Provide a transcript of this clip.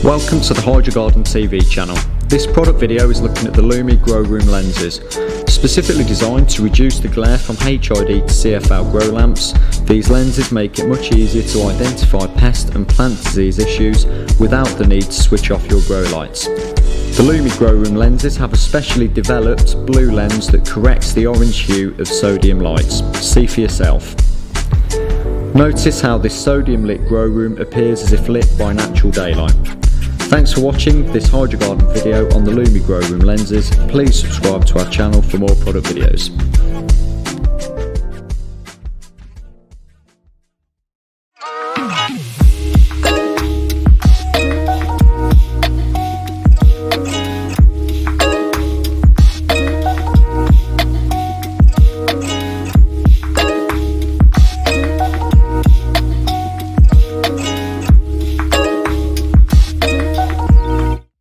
Welcome to the Hydro Garden TV channel. This product video is looking at the LUMii Grow Room Lenses. Specifically designed to reduce the glare from HID to CFL grow lamps, these lenses make it much easier to identify pest and plant disease issues without the need to switch off your grow lights. The LUMii Grow Room Lenses have a specially developed blue lens that corrects the orange hue of sodium lights. See for yourself. Notice how this sodium lit grow room appears as if lit by natural daylight. Thanks for watching this Hydro Garden video on the LUMii Grow Room Lenses. Please subscribe to our channel for more product videos.